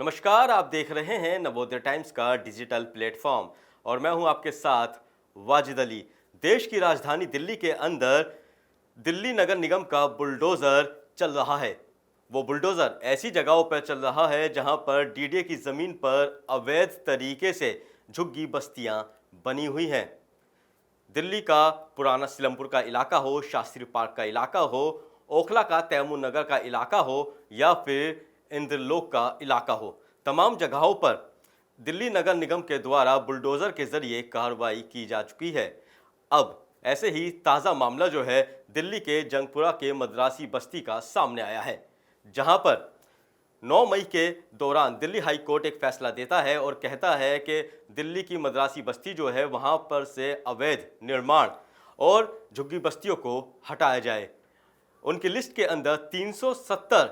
नमस्कार, आप देख रहे हैं नवोदय टाइम्स का डिजिटल प्लेटफॉर्म और मैं हूं आपके साथ वाजिद अली। देश की राजधानी दिल्ली के अंदर दिल्ली नगर निगम का बुलडोज़र चल रहा है। वो बुलडोज़र ऐसी जगहों पर चल रहा है जहां पर डीडीए की ज़मीन पर अवैध तरीके से झुग्गी बस्तियां बनी हुई हैं। दिल्ली का पुराना सिलमपुर का इलाका हो, शास्त्री पार्क का इलाका हो, ओखला का तैमूर नगर का इलाका हो या फिर इंद्रलोक का इलाका हो, तमाम जगहों पर दिल्ली नगर निगम के द्वारा बुलडोज़र के ज़रिए कार्रवाई की जा चुकी है। अब ऐसे ही ताज़ा मामला जो है दिल्ली के जंगपुरा के मद्रासी बस्ती का सामने आया है, जहां पर 9 मई के दौरान दिल्ली हाई कोर्ट एक फैसला देता है और कहता है कि दिल्ली की मद्रासी बस्ती जो है वहां पर से अवैध निर्माण और झुग्गी बस्तियों को हटाया जाए। उनकी लिस्ट के अंदर 370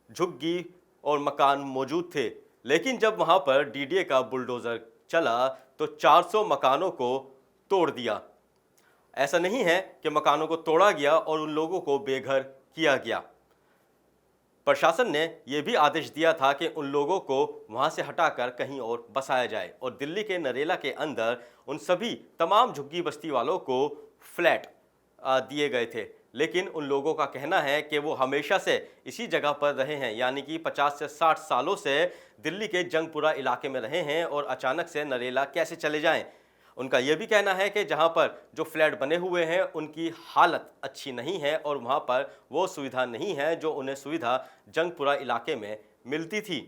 झुग्गी और मकान मौजूद थे, लेकिन जब वहां पर डीडीए का बुलडोज़र चला तो 400 मकानों को तोड़ दिया। ऐसा नहीं है कि मकानों को तोड़ा गया और उन लोगों को बेघर किया गया। प्रशासन ने यह भी आदेश दिया था कि उन लोगों को वहां से हटाकर कहीं और बसाया जाए और दिल्ली के नरेला के अंदर उन सभी तमाम झुग्गी बस्ती वालों को फ्लैट दिए गए थे, लेकिन उन लोगों का कहना है कि वो हमेशा से इसी जगह पर रहे हैं, यानी कि 50 से 60 सालों से दिल्ली के जंगपुरा इलाके में रहे हैं और अचानक से नरेला कैसे चले जाएं। उनका यह भी कहना है कि जहां पर जो फ्लैट बने हुए हैं उनकी हालत अच्छी नहीं है और वहां पर वो सुविधा नहीं है जो उन्हें सुविधा जंगपुरा इलाके में मिलती थी।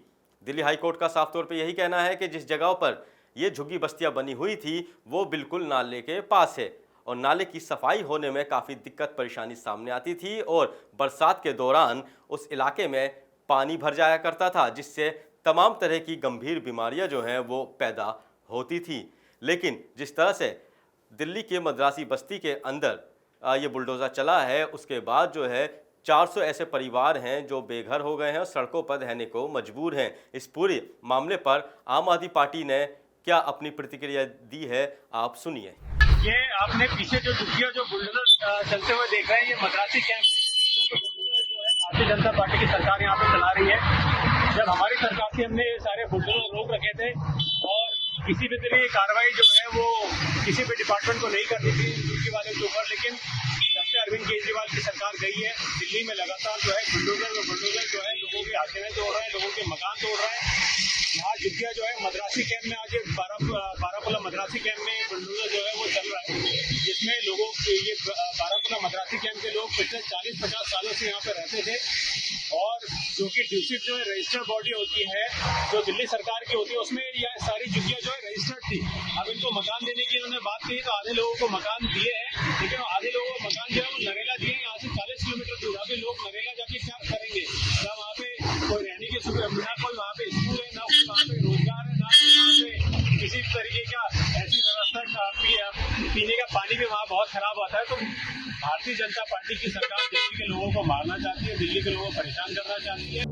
दिल्ली हाई कोर्ट का साफ तौर पर यही कहना है कि जिस जगह पर ये झुग्गी बस्तियां बनी हुई थी वो बिल्कुल नाले के पास है और नाले की सफाई होने में काफ़ी दिक्कत परेशानी सामने आती थी और बरसात के दौरान उस इलाके में पानी भर जाया करता था, जिससे तमाम तरह की गंभीर बीमारियां जो हैं वो पैदा होती थी। लेकिन जिस तरह से दिल्ली के मद्रासी बस्ती के अंदर ये बुलडोज़र चला है, उसके बाद जो है 400 ऐसे परिवार हैं जो बेघर हो गए हैं और सड़कों पर रहने को मजबूर हैं। इस पूरे मामले पर आम आदमी पार्टी ने क्या अपनी प्रतिक्रिया दी है, आप सुनिए। ये आपने पीछे जो झुग्गियां जो बुलडोजर चलते हुए देख रहे हैं, ये मद्रासी कैंप जो है भारतीय जनता पार्टी की सरकार यहाँ पे चला रही है। जब हमारी सरकार से हमने ये सारे बुलडोजर रोक रखे थे और किसी भी तरह की कार्रवाई जो है वो किसी भी डिपार्टमेंट को नहीं करनी थी झुग्गी वाले के ऊपर, लेकिन जब से अरविंद केजरीवाल की सरकार गई है दिल्ली में लगातार जो है बुलडोजर जो है लोगों की आंखें तोड़ रहे हैं, लोगों के मकान तोड़ रहे हैं। यहाँ झुग्गियां जो है मद्रासी कैंप में आज बारापुला मद्रासी कैंप में बुलडोजर जो है वो चल रहा है, जिसमें लोगों के ये बारापुला मद्रासी कैंप के लोग पिछले 40-50 सालों से यहाँ पे रहते थे और जो कि ड्यूसिट जो है रजिस्टर्ड बॉडी होती है जो दिल्ली सरकार की होती है, उसमें यह सारी झुग्गियां जो है रजिस्टर्ड थी। अब इनको मकान देने की उन्होंने बात की तो आधे लोगों को मकान दिए हैं, लेकिन आधे लोगों को मकान जो है वो नरेला दिए। यहाँ से 40 किलोमीटर दूर अभी लोग नरेला जाके क्या करेंगे, ना वहाँ पे कोई रहने की सुविधा, ना कोई वहाँ पे स्कूल है, ना कोई वहाँ पे रोजगार है, ना कोई वहाँ पे किसी तरीके का ऐसी व्यवस्था, पीने का पानी भी वहाँ बहुत खराब आता है। तो भारतीय जनता पार्टी की सरकार दिल्ली के लोगों को मारना चाहती है, दिल्ली के लोगों को परेशान करना चाहती है।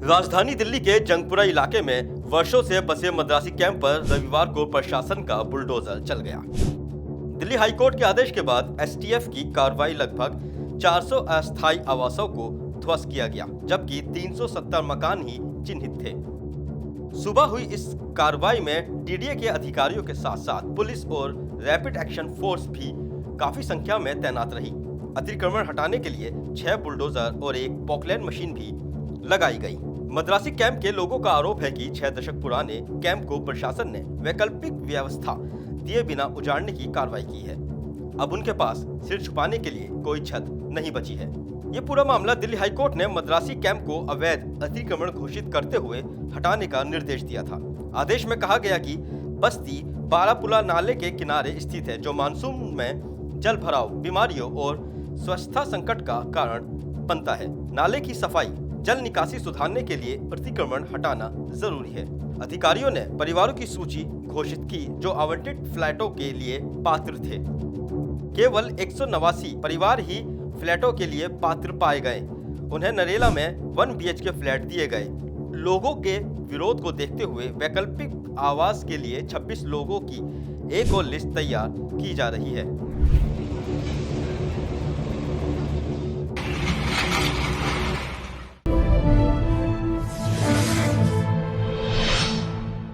राजधानी दिल्ली के जंगपुरा इलाके में वर्षों से बसे मद्रासी कैंप पर रविवार को प्रशासन का बुलडोजर चल गया। दिल्ली हाई कोर्ट के आदेश के बाद एसटीएफ की कार्रवाई लगभग 400 अस्थायी आवासों को ध्वस्त किया गया, जबकि 370 मकान ही चिन्हित थे। सुबह हुई इस कार्रवाई में डीडीए के अधिकारियों के साथ साथ पुलिस और रैपिड एक्शन फोर्स भी काफी संख्या में तैनात रही। अतिक्रमण हटाने के लिए 6 बुलडोजर और एक पॉकलैंड मशीन भी लगाई गई। मद्रासी कैंप के लोगों का आरोप है कि 6 दशक पुराने कैंप को प्रशासन ने वैकल्पिक व्यवस्था दिए बिना उजाड़ने की कार्रवाई की है। अब उनके पास सिर छुपाने के लिए कोई छत नहीं बची है। ये पूरा मामला दिल्ली हाई कोर्ट ने मद्रासी कैंप को अवैध अतिक्रमण घोषित करते हुए हटाने का निर्देश दिया था। आदेश में कहा गया कि बस्ती बारापुला नाले के किनारे स्थित है, जो मानसून में जल भराव, बीमारियों और स्वच्छता संकट का कारण बनता है। नाले की सफाई, जल निकासी सुधारने के लिए अतिक्रमण हटाना जरूरी है। अधिकारियों ने परिवारों की सूची घोषित की जो आवंटित फ्लैटों के लिए पात्र थे। केवल 189 परिवार ही फ्लैटों के लिए पात्र पाए गए। उन्हें नरेला में 1 BHK फ्लैट दिए गए। लोगों के विरोध को देखते हुए वैकल्पिक आवास के लिए 26 लोगों की एक और लिस्ट तैयार की जा रही है।